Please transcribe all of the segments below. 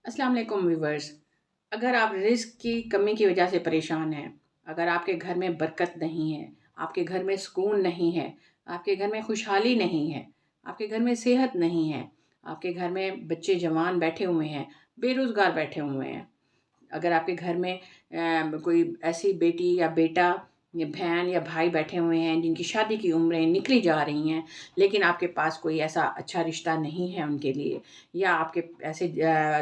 अस्सलाम वालेकुम व्यूवर्स। अगर आप रिज़्क की कमी की वजह से परेशान हैं, अगर आपके घर में बरकत नहीं है, आपके घर में सुकून नहीं है, आपके घर में खुशहाली नहीं है, आपके घर में सेहत नहीं है, आपके घर में बच्चे जवान बैठे हुए हैं, बेरोज़गार बैठे हुए हैं, अगर आपके घर में कोई ऐसी बेटी या बेटा या बहन या भाई बैठे हुए हैं जिनकी शादी की उम्रें निकली जा रही हैं, लेकिन आपके पास कोई ऐसा अच्छा रिश्ता नहीं है उनके लिए, या आपके ऐसे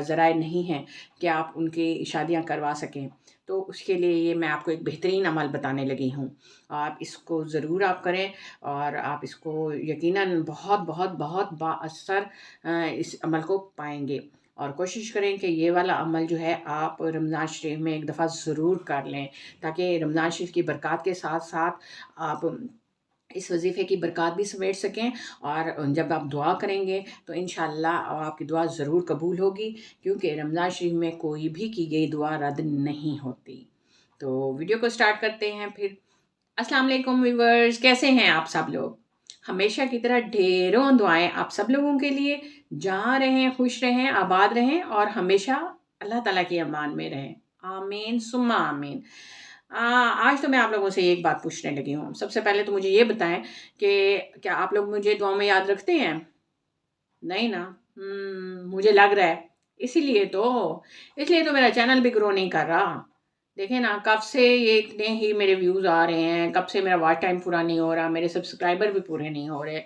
ज़राए नहीं हैं कि आप उनकी शादियां करवा सकें, तो उसके लिए ये मैं आपको एक बेहतरीन अमल बताने लगी हूँ। आप इसको ज़रूर आप करें और आप इसको यकीनन बहुत बहुत बहुत बाअसर इस अमल को पाएंगे। और कोशिश करें कि ये वाला अमल जो है आप रमज़ान शरीफ में एक दफ़ा ज़रूर कर लें, ताकि रमज़ान शरीफ की बरक़ात के साथ साथ आप इस वज़ीफ़े की बरक़ात भी समेट सकें। और जब आप दुआ करेंगे तो इंशाअल्लाह आपकी दुआ ज़रूर कबूल होगी, क्योंकि रमज़ान शरीफ में कोई भी की गई दुआ रद्द नहीं होती। तो वीडियो को स्टार्ट करते हैं फिर। अस्सलाम वालेकुम व्यूअर्स, कैसे हैं आप सब लोग? हमेशा की तरह ढेरों दुआएँ आप सब लोगों के लिए। जहाँ रहें, खुश रहें, आबाद रहें और हमेशा अल्लाह ताला की अमान में रहें। आमीन सुम्मा आमीन। आज तो मैं आप लोगों से एक बात पूछने लगी हूँ। सबसे पहले तो मुझे ये बताएँ कि क्या आप लोग मुझे दुआ में याद रखते हैं? नहीं ना? मुझे लग रहा है। इसीलिए तो इसलिए तो मेरा चैनल भी ग्रो नहीं कर रहा। देखिए ना, कब से ये इतने ही मेरे व्यूज़ आ रहे हैं, कब से मेरा वॉच टाइम पूरा नहीं हो रहा, मेरे सब्सक्राइबर भी पूरे नहीं हो रहे।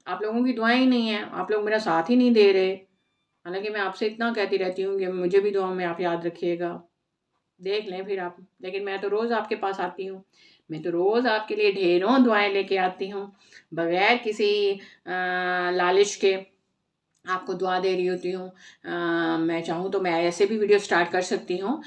आप लोगों की दुआएँ ही नहीं हैं, आप लोग मेरा साथ ही नहीं दे रहे। हालाँकि मैं आपसे इतना कहती रहती हूँ कि मुझे भी दुआओं में आप याद रखिएगा। देख लें फिर आप। लेकिन मैं तो रोज़ आपके पास आती हूँ। मैं तो रोज़ आपके लिए ढेरों दुआएँ लेके आती हूँ, बगैर किसी लालच के आपको दुआ दे रही होती हूँ। मैं चाहूँ तो मैं ऐसे भी वीडियो स्टार्ट कर सकती हूँ,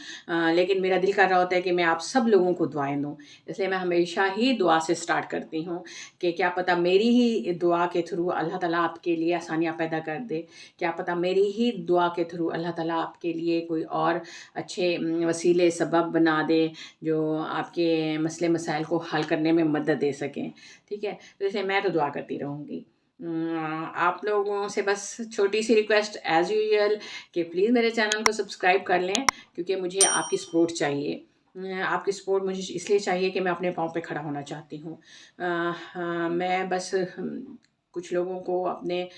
लेकिन मेरा दिल कर रहा होता है कि मैं आप सब लोगों को दुआएँ दूँ। इसलिए मैं हमेशा ही दुआ से स्टार्ट करती हूँ कि क्या पता मेरी ही दुआ के थ्रू अल्लाह ताला आपके लिए आसानियाँ पैदा कर दे। क्या पता मेरी ही दुआ के थ्रू अल्लाह ताला आपके लिए कोई और अच्छे वसीले सबब बना दे, जो आपके मसले मसाइल को हल करने में मदद दे सकें। ठीक है? तो इसलिए मैं तो दुआ करती रहूँगी। आप लोगों से बस छोटी-सी रिक्वेस्ट एज़ यूजुअल कि प्लीज़ मेरे चैनल को सब्सक्राइब कर लें, क्योंकि मुझे आपकी सपोर्ट चाहिए। आपकी सपोर्ट मुझे इसलिए चाहिए कि मैं अपने पाँव पे खड़ा होना चाहती हूँ। हाँ, मैं बस कुछ लोगों को अपने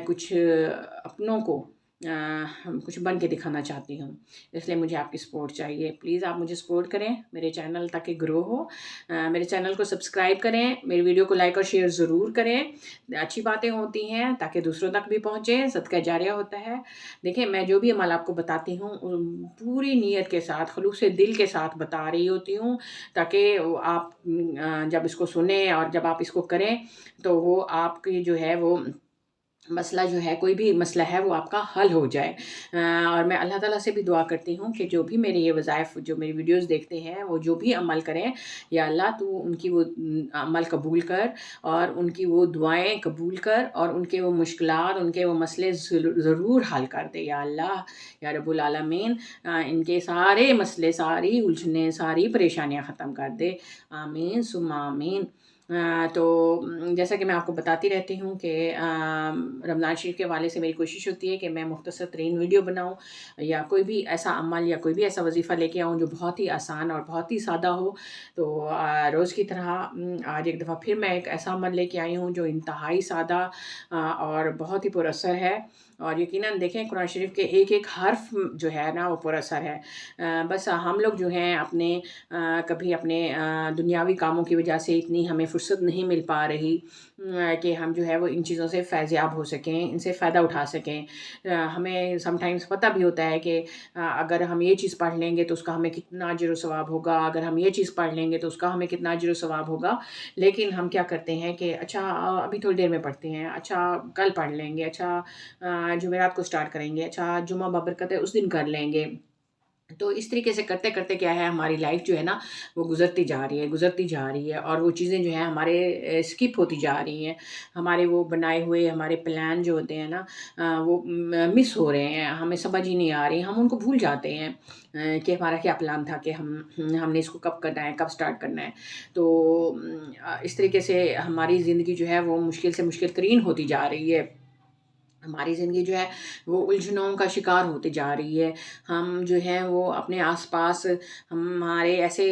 कुछ अपनों को कुछ बन के दिखाना चाहती हूँ। इसलिए मुझे आपकी सपोर्ट चाहिए। प्लीज़ आप मुझे सपोर्ट करें, मेरे चैनल ताकि ग्रो हो। मेरे चैनल को सब्सक्राइब करें, मेरी वीडियो को लाइक और शेयर ज़रूर करें। अच्छी बातें होती हैं ताकि दूसरों तक भी पहुँचे, सदका जारिया होता है। देखिए, मैं जो भी अमल आपको बताती हूँ पूरी नीयत के साथ, खुलूस दिल के साथ बता रही होती हूँ, ताकि आप जब इसको सुनें और जब आप इसको करें तो वो आपकी जो है वो मसला जो है, कोई भी मसला है वो आपका हल हो जाए। और मैं अल्लाह ताला से भी दुआ करती हूँ कि जो भी मेरे ये वज़ाइफ़ जो मेरी वीडियोज़ देखते हैं, वो जो भी अमल करें, या अल्लाह तू उनकी वो अमल कबूल कर और उनकी वो दुआएँ कबूल कर और उनके वो मुश्किलात, उनके वो मसले ज़रूर हल कर दे या अल्लाह, या रब्बुल आलमीन। इनके सारे मसले, सारी उलझनें, सारी परेशानियाँ ख़त्म कर दे। आमीन सुम्मा आमीन। तो जैसा कि मैं आपको बताती रहती हूँ कि रमज़ान शरीफ के हवाले से मेरी कोशिश होती है कि मैं मुख्तसर तरीन वीडियो बनाऊँ, या कोई भी ऐसा अमल या कोई भी ऐसा वज़ीफ़ा लेके आऊँ जो बहुत ही आसान और बहुत ही सादा हो। तो रोज़ की तरह आज एक दफ़ा फिर मैं एक ऐसा अमल लेके आई हूँ जो इंतहाई सादा और बहुत ही पुरअसर है। और यकीनन देखें, कुरान शरीफ के एक-एक हर्फ जो है ना वो पुरअसर है। बस हम लोग जो हैं अपने कभी अपने दुनियावी कामों की वजह से इतनी हमें फ़ुर्सत नहीं मिल पा रही कि हम जो है वो इन चीज़ों से फ़ैज़याब हो सकें, इनसे फ़ायदा उठा सकें। हमें समटाइम्स पता भी होता है कि अगर हम ये चीज़ पढ़ लेंगे तो उसका हमें कितना अजर व सवाब होगा, अगर हम ये चीज़ पढ़ लेंगे तो उसका हमें कितना अजर व सवाब होगा। लेकिन हम क्या करते हैं कि अच्छा अभी थोड़ी देर में पढ़ते हैं, अच्छा कल पढ़ लेंगे, अच्छा जुमेरात को स्टार्ट करेंगे, अच्छा जुम्मा बाबरकत है उस दिन कर लेंगे। तो इस तरीके से करते-करते क्या है, हमारी लाइफ़ जो है ना वो गुज़रती जा रही है, गुज़रती जा रही है, और वो चीज़ें जो हैं हमारे स्किप होती जा रही हैं। हमारे वो बनाए हुए हमारे प्लान जो होते हैं ना वो मिस हो रहे हैं, हमें समझ ही नहीं आ रही, हम उनको भूल जाते हैं कि हमारा क्या प्लान था, कि हमने इसको कब करना है, कब स्टार्ट करना है। तो इस तरीके से हमारी ज़िंदगी जो है वो मुश्किल से मुश्किल तरीन होती जा रही है। हमारी ज़िंदगी जो है वो उलझनों का शिकार होती जा रही है। हम जो है वो अपने आस-पास हमारे ऐसे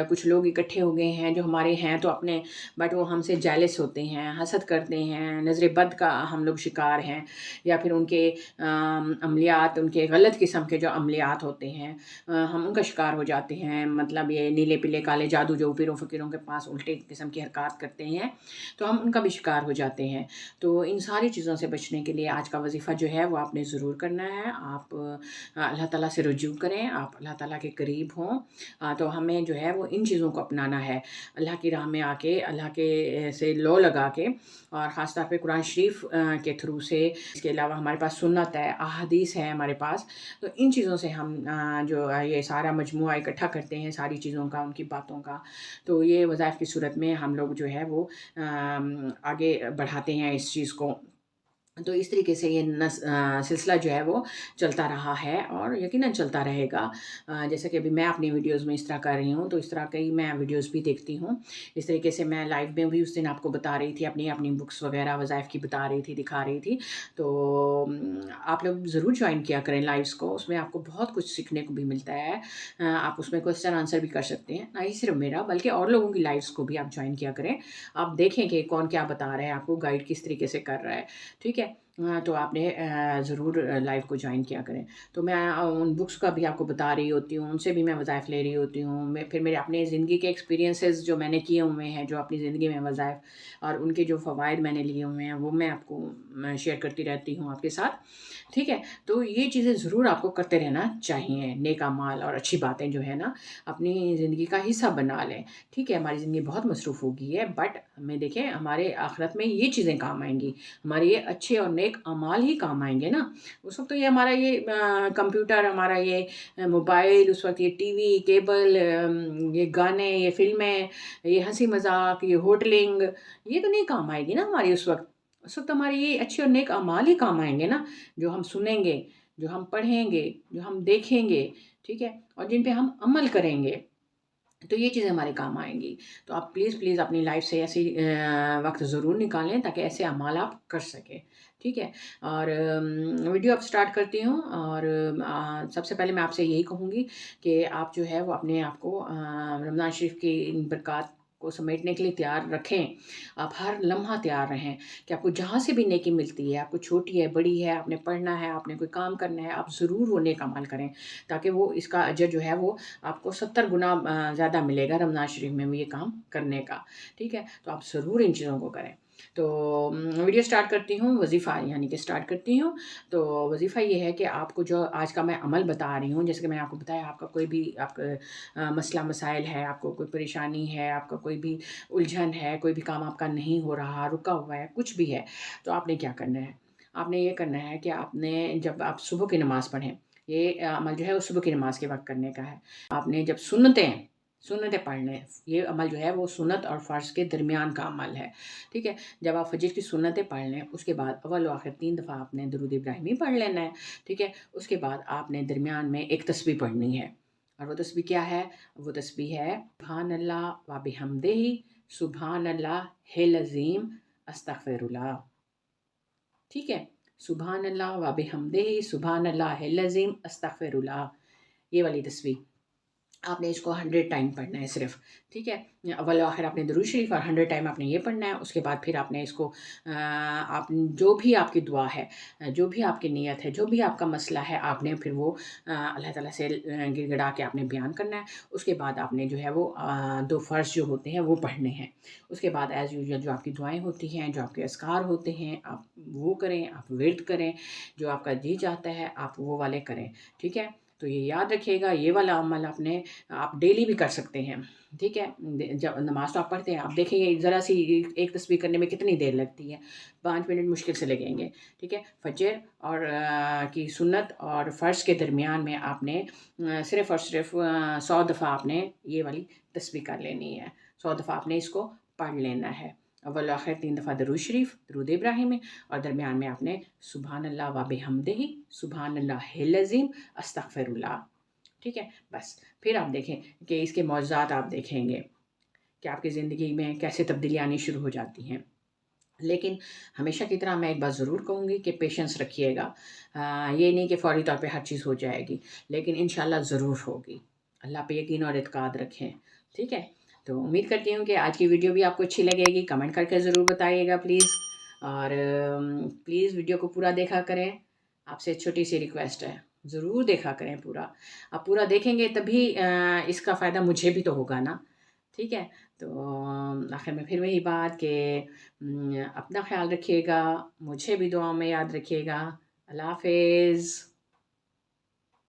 कुछ लोग इकट्ठे हो गए हैं जो हमारे हैं तो अपने, बट वो हमसे जेलस होते हैं, हसद करते हैं, नज़र बद का हम लोग शिकार हैं, या फिर उनके अमलियात, उनके गलत किस्म के जो अमलियात होते हैं, हम उनका शिकार हो जाते हैं। मतलब ये नीले पीले काले जादू जो पीरों फ़कीरों के पास उल्टे किस्म की हरकत करते हैं, तो हम उनका भी शिकार हो जाते हैं। तो इन सारी चीज़ों से बचने के लिए आज का वज़ीफ़ा जो है वो आपने ज़रूर करना है। आप अल्लाह ताला से रुजू करें, आप अल्लाह ताला के करीब हों। तो हमें जो है वो इन चीज़ों को अपनाना है। अल्लाह की राह में आके, अल्लाह के से लो लगा के, और ख़ास तौर पे कुरान शरीफ के थ्रू से, इसके अलावा हमारे पास सुन्नत है, अहादीस है हमारे पास। तो इन चीज़ों से हम जो ये सारा मजमूआ इकट्ठा करते हैं सारी चीज़ों का, उनकी बातों का, तो ये वज़ाइफ़ की सूरत में हम लोग जो है वो आगे बढ़ाते हैं इस चीज़ को। तो इस तरीके से ये सिलसिला जो है वो चलता रहा है और यकीनन चलता रहेगा। जैसे कि अभी मैं अपनी वीडियोज़ में इस तरह कर रही हूँ, तो इस तरह की मैं वीडियोज़ भी देखती हूँ। इस तरीके से मैं लाइव में भी उस दिन आपको बता रही थी, अपनी अपनी बुक्स वग़ैरह वज़ाइफ़ की बता रही थी, दिखा रही थी। तो आप लोग ज़रूर जॉइन किया करें लाइव्स को, उसमें आपको बहुत कुछ सीखने को भी मिलता है। आप उसमें क्वेश्चन आंसर भी कर सकते हैं, ना ही सिर्फ़ मेरा बल्कि और लोगों की लाइव्स को भी आप जॉइन किया करें। आप देखें कि कौन क्या बता रहा है, आपको गाइड किस तरीके से कर रहा है, ठीक है? तो आपने ज़रूर लाइव को जॉइन किया करें। तो मैं उन बुक्स का भी आपको बता रही होती हूँ, उनसे भी मैं वज़ाइफ़ ले रही होती हूँ। मैं फिर मेरे अपने ज़िंदगी के एक्सपीरियंसेस जो मैंने किए हुए हैं, जो अपनी ज़िंदगी में वज़ाइफ़ और उनके जो फ़वाइद मैंने लिए हुए हैं, वो मैं आपको शेयर करती रहती हूँ आपके साथ, ठीक है? तो ये चीज़ें ज़रूर आपको करते रहना चाहिए। नेक अमाल और अच्छी बातें जो है ना, अपनी ज़िंदगी का हिस्सा बना लें, ठीक है? हमारी ज़िंदगी बहुत मसरूफ़ हो गई है, बट हमें देखें हमारे आखिरत में ये चीज़ें काम आएँगी। हमारे ये अच्छे और नेक अमाल ही काम आएँगे ना। उस वक़्त तो ये हमारा ये कंप्यूटर, हमारा ये मोबाइल, उस वक़्त ये टीवी, केबल, ये गाने, ये फ़िल्में, ये हँसी-मज़ाक, ये होटलिंग, ये तो नहीं काम आएगी ना हमारी उस वक़्त। उस वक़्त हमारे ये अच्छे और नेक अमाल ही काम आएँगे ना, जो हम सुनेंगे, जो हम पढ़ेंगे, जो हम देखेंगे, ठीक है? और जिन पे हम अमल करेंगे। तो ये चीज़ें हमारे काम आएँगी। तो आप प्लीज़ अपनी लाइफ़ से ऐसी वक़्त ज़रूर निकालें ताकि ऐसे अमाल आप कर सकें, ठीक है? और वीडियो अब स्टार्ट करती हूँ, और सबसे पहले मैं आपसे यही कहूँगी कि आप जो है वो अपने आप को रमज़ान शरीफ की इन बरक़ात को समेटने के लिए तैयार रखें। आप हर लम्हा तैयार रहें कि आपको जहाँ से भी नेकी मिलती है, आपको छोटी है, बड़ी है, आपने पढ़ना है, आपने कोई काम करना है, आप ज़रूर वो नेक अमल करें ताकि वो इसका अजर जो है वो आपको 70 गुना ज़्यादा मिलेगा रमज़ान शरीफ में भी ये काम करने का, ठीक है? तो आप ज़रूर इन चीज़ों को करें। तो वीडियो स्टार्ट करती हूँ, वज़ीफ़ा यानी कि स्टार्ट करती हूँ। तो वज़ीफ़ा ये है कि आपको जो आज का मैं अमल बता रही हूँ, जैसे कि मैंने आपको बताया, आपका कोई भी आपका मसला मसाइल है, आपको कोई परेशानी है, आपका कोई भी उलझन है, कोई भी काम आपका नहीं हो रहा, रुका हुआ है, कुछ भी है, तो आपने क्या करना है? आपने ये करना है कि आपने जब आप सुबह की नमाज़ पढ़ें, ये अमल जो है वो सुबह की नमाज़ के वक़्त करने का है। आपने जब सुन्नतें पढ़ लें, ये अमल जो है वो सुन्नत और फ़र्ज़ के दरमियान का अमल है, ठीक है? जब आप फ़जर की सुन्नतें पढ़ लें, उसके बाद अव्वल व आखिर 3 दफ़ा आपने दुरूद इब्राहिमी पढ़ लेना है, ठीक है? उसके बाद आपने दरमियान में एक तस्बीह पढ़नी है, और वो तस्बीह क्या है? वो तस्बीह है सुब्हानल्लाह व बिहम्दिही, सुब्हानल्लाह हिल अज़ीम, अस्तगफिरुल्लाह, ठीक है? सुब्हानल्लाह व बिहम्दिही, सुब्हानल्लाह हिल अज़ीम, अस्तगफिरुल्लाह, ये वाली तस्बीह। आपने इसको 100 टाइम पढ़ना है सिर्फ़, ठीक है? अव्वल व आखिर आपने दुरूद शरीफ और 100 टाइम आपने ये पढ़ना है। उसके बाद फिर आपने इसको आप जो भी आपकी दुआ है, जो भी आपकी नियत है, जो भी आपका मसला है, आपने फिर वो अल्लाह ताला से गिड़गिड़ा के आपने बयान करना है। उसके बाद आपने जो है वो 2 फ़र्ज़ जो होते हैं वो पढ़ने हैं। उसके बाद एज़ यूजुअल जो आपकी दुआएँ होती हैं, जो आपके अज़कार होते हैं, आप वो करें, आप विर्द करें, जो आपका जी चाहता है आप वो वाले करें, ठीक है? तो ये याद रखिएगा, ये वाला अमल आप डेली भी कर सकते हैं, ठीक है? जब नमाज़ तो आप पढ़ते हैं, आप देखेंगे ज़रा-सी एक तस्बीह करने में कितनी देर लगती है, 5 मिनट मुश्किल से लगेंगे, ठीक है? फ़जर और की सुन्नत और फ़र्ज़ के दरमियान में आपने सिर्फ़ और सिर्फ़ 100 दफ़ा आपने ये वाली तस्बीह कर लेनी है, 100 दफ़ा आपने इसको पढ़ लेना है। अव्वल व आखिर 3 दफ़ा दरूद शरीफ, दरूद इब्राहिमी, और दरमियान में आपने सुब्हानल्लाह व बिहम्दिही, सुब्हानल्लाहिल अज़ीम, अस्तगफिरुल्लाह, ठीक है? बस, फिर आप देखें कि इसके मौज़ज़ात आप देखेंगे कि आपकी ज़िंदगी में कैसे तब्दीली आनी शुरू हो जाती हैं। लेकिन हमेशा की तरह मैं एक बात ज़रूर कहूँगी कि पेशेंस रखिएगा। ये नहीं कि फ़ौरी तौर पे हर चीज़ हो जाएगी, लेकिन इंशाल्लाह ज़रूर होगी। अल्लाह पे यकीन और इत्क़ाद रखें, ठीक है? तो उम्मीद करती हूँ कि आज की वीडियो भी आपको अच्छी लगेगी। कमेंट करके ज़रूर बताइएगा प्लीज़, और प्लीज़ वीडियो को पूरा देखा करें। आपसे छोटी-सी रिक्वेस्ट है, ज़रूर देखा करें पूरा। आप पूरा देखेंगे तभी इसका फ़ायदा मुझे भी तो होगा ना, ठीक है? तो आखिर में फिर वही बात कि अपना ख़्याल रखिएगा, मुझे भी दुआओं में याद रखिएगा। अल्लाह हाफ़िज़।